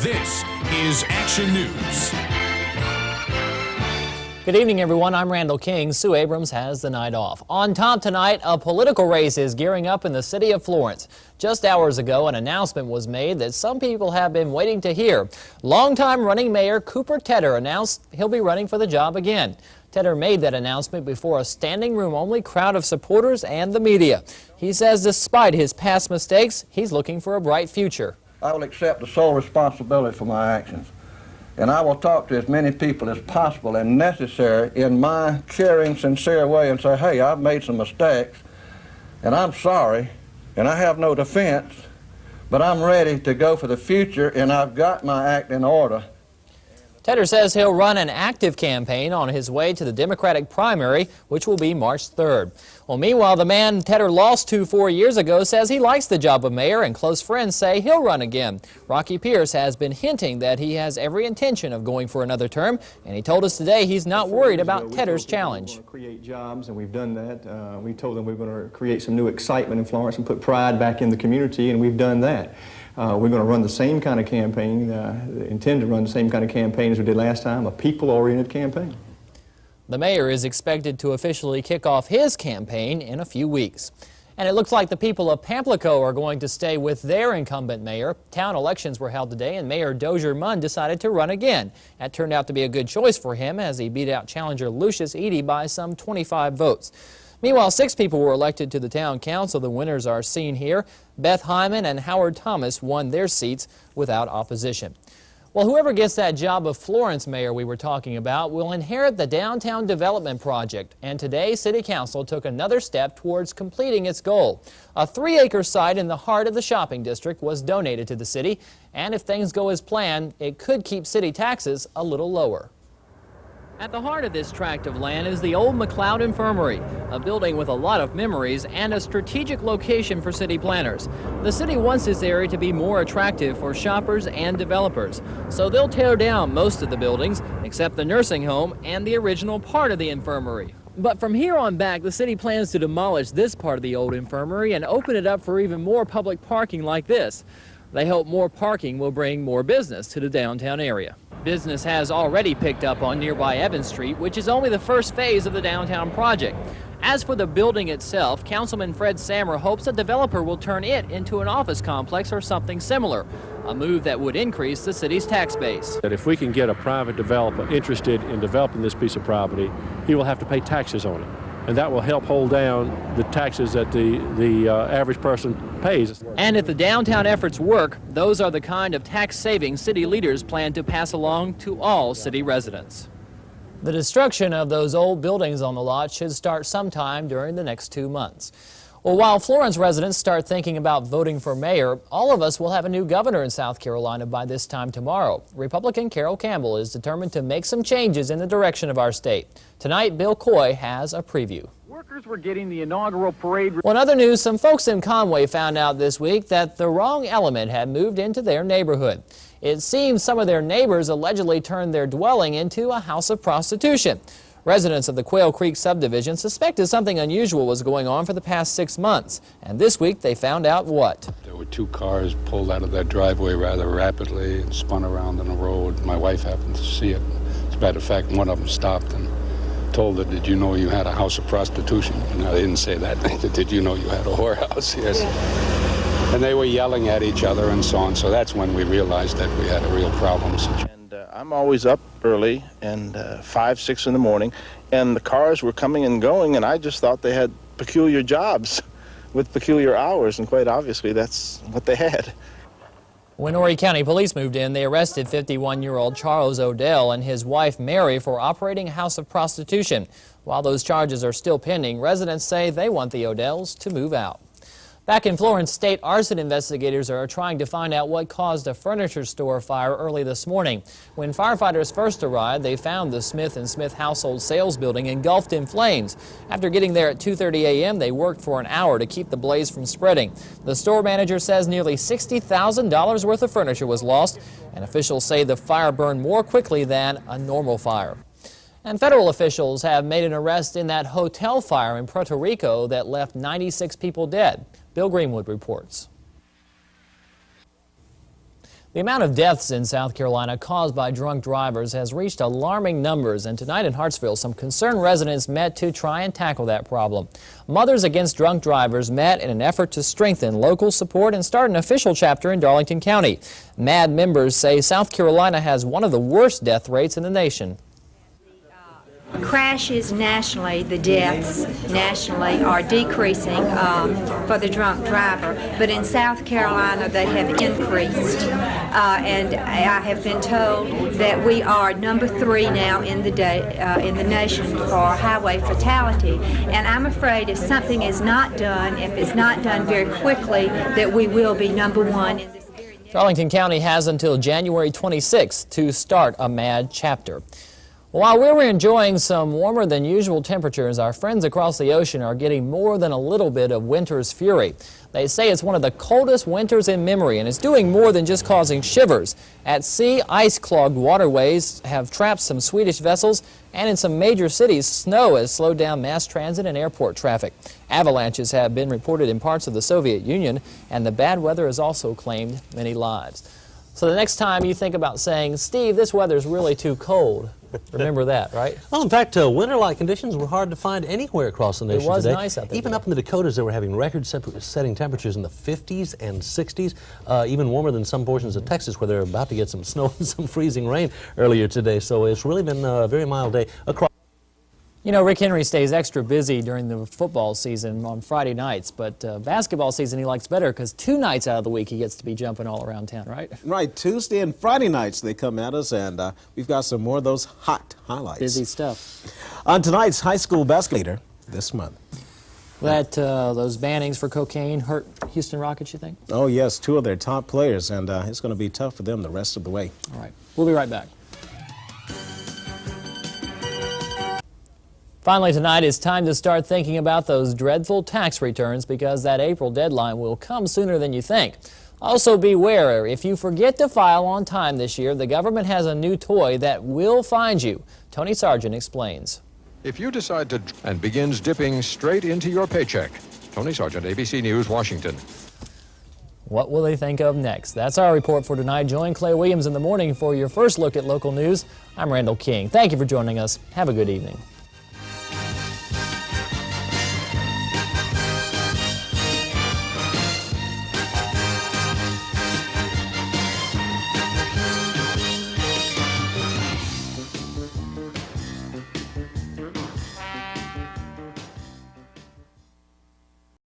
This is Action News. Good evening, everyone. I'm Randall King. Sue Abrams has the night off. On top tonight, a political race is gearing up in the city of Florence. Just hours ago, an announcement was made that some people have been waiting to hear. Longtime running Mayor Cooper Tedder announced he'll be running for the job again. Tedder made that announcement before a standing room only crowd of supporters and the media. He says despite his past mistakes, he's looking for a bright future. I will accept the sole responsibility for my actions. And I will talk to as many people as possible and necessary in my caring, sincere way and say, hey, I've made some mistakes, and I'm sorry, and I have no defense, but I'm ready to go for the future, and I've got my act in order. Tedder says he'll run an active campaign on his way to the Democratic primary, which will be March 3rd. Well, meanwhile, the man Tedder lost to 4 years ago says he likes the job of mayor, and close friends say he'll run again. Rocky Pierce has been hinting that he has every intention of going for another term, and he told us today he's not worried about Tedder's challenge. We want to create jobs, and we've done that. We told them we're going to create some new excitement in Florence and put pride back in the community, and we've done that. We're going to run the same kind of campaign, intend to run the same kind of campaign as we did last time, a people-oriented campaign. The mayor is expected to officially kick off his campaign in a few weeks. And it looks like the people of Pamplico are going to stay with their incumbent mayor. Town elections were held today, and Mayor Dozier Munn decided to run again. That turned out to be a good choice for him as he beat out challenger Lucius Eady by some 25 votes. Meanwhile, 6 people were elected to the town council. The winners are seen here. Beth Hyman and Howard Thomas won their seats without opposition. Well, whoever gets that job of Florence mayor we were talking about will inherit the downtown development project. And today, City Council took another step towards completing its goal. A 3-acre site in the heart of the shopping district was donated to the city. And if things go as planned, it could keep city taxes a little lower. At the heart of this tract of land is the old McLeod Infirmary, a building with a lot of memories and a strategic location for city planners. The city wants this area to be more attractive for shoppers and developers, so they'll tear down most of the buildings except the nursing home and the original part of the infirmary. But from here on back, the city plans to demolish this part of the old infirmary and open it up for even more public parking like this. They hope more parking will bring more business to the downtown area. Business has already picked up on nearby Evans Street, which is only the first phase of the downtown project. As for the building itself, Councilman Fred Sammer hopes a developer will turn it into an office complex or something similar, a move that would increase the city's tax base. That if we can get a private developer interested in developing this piece of property, he will have to pay taxes on it. And that will help hold down the taxes that the average person pays. And if the downtown efforts work, those are the kind of tax savings city leaders plan to pass along to all city residents. The destruction of those old buildings on the lot should start sometime during the next 2 months. Well, while Florence residents start thinking about voting for mayor, all of us will have a new governor in South Carolina by this time tomorrow. Republican Carol Campbell is determined to make some changes in the direction of our state. Tonight, Bill Coy has a preview. Workers were getting the inaugural parade. Well, in other news, some folks in Conway found out this week that the wrong element had moved into their neighborhood. It seems some of their neighbors allegedly turned their dwelling into a house of prostitution. Residents of the Quail Creek subdivision suspected something unusual was going on for the past 6 months. And this week they found out what. There were 2 cars pulled out of their driveway rather rapidly and spun around on the road. My wife happened to see it. As a matter of fact, one of them stopped and told her, "Did you know you had a house of prostitution?" No, they didn't say that. "Did you know you had a whorehouse?" Yes. And they were yelling at each other and so on. So that's when we realized that we had a real problem. I'm always up early, and 5, 6 in the morning, and the cars were coming and going, and I just thought they had peculiar jobs with peculiar hours, and quite obviously that's what they had. When Horry County Police moved in, they arrested 51-year-old Charles Odell and his wife Mary for operating a house of prostitution. While those charges are still pending, residents say they want the Odells to move out. Back in Florence, state arson investigators are trying to find out what caused a furniture store fire early this morning. When firefighters first arrived, they found the Smith & Smith household sales building engulfed in flames. After getting there at 2:30 a.m., they worked for an hour to keep the blaze from spreading. The store manager says nearly $60,000 worth of furniture was lost, and officials say the fire burned more quickly than a normal fire. And federal officials have made an arrest in that hotel fire in Puerto Rico that left 96 people dead. Bill Greenwood reports. The amount of deaths in South Carolina caused by drunk drivers has reached alarming numbers, and tonight in Hartsville, some concerned residents met to try and tackle that problem. Mothers Against Drunk Drivers met in an effort to strengthen local support and start an official chapter in Darlington County. MAD members say South Carolina has one of the worst death rates in the nation. Crashes nationally, the deaths nationally are decreasing for the drunk driver, but in South Carolina they have increased. And I have been told that we are number 3 now in the nation for highway fatality. And I'm afraid if something is not done, if it's not done very quickly, that we will be number 1 in this very nation. Darlington County has until January 26th to start a MAD chapter. While we were enjoying some warmer than usual temperatures, our friends across the ocean are getting more than a little bit of winter's fury. They say it's one of the coldest winters in memory, and it's doing more than just causing shivers. At sea, ice-clogged waterways have trapped some Swedish vessels, and in some major cities, snow has slowed down mass transit and airport traffic. Avalanches have been reported in parts of the Soviet Union, and the bad weather has also claimed many lives. So the next time you think about saying, Steve, this weather's really too cold, remember that, right? Well, in fact, winter-like conditions were hard to find anywhere across the nation today. It was nice out there. Even up in the Dakotas, they were having record-setting temperatures in the 50s and 60s, even warmer than some portions of Texas, where they're about to get some snow and some freezing rain earlier today. So it's really been a very mild day across. You know, Rick Henry stays extra busy during the football season on Friday nights, but basketball season he likes better because 2 nights out of the week he gets to be jumping all around town, right? Right, Tuesday and Friday nights they come at us, and we've got some more of those hot highlights. Busy stuff. On tonight's high school basketball this month. Those bannings for cocaine hurt Houston Rockets, you think? Oh, yes, 2 of their top players, and it's going to be tough for them the rest of the way. All right, we'll be right back. Finally tonight, it's time to start thinking about those dreadful tax returns because that April deadline will come sooner than you think. Also beware, if you forget to file on time this year, the government has a new toy that will find you. Tony Sargent explains. If you decide to and begins dipping straight into your paycheck. Tony Sargent, ABC News, Washington. What will they think of next? That's our report for tonight. Join Clay Williams in the morning for your first look at local news. I'm Randall King. Thank you for joining us. Have a good evening.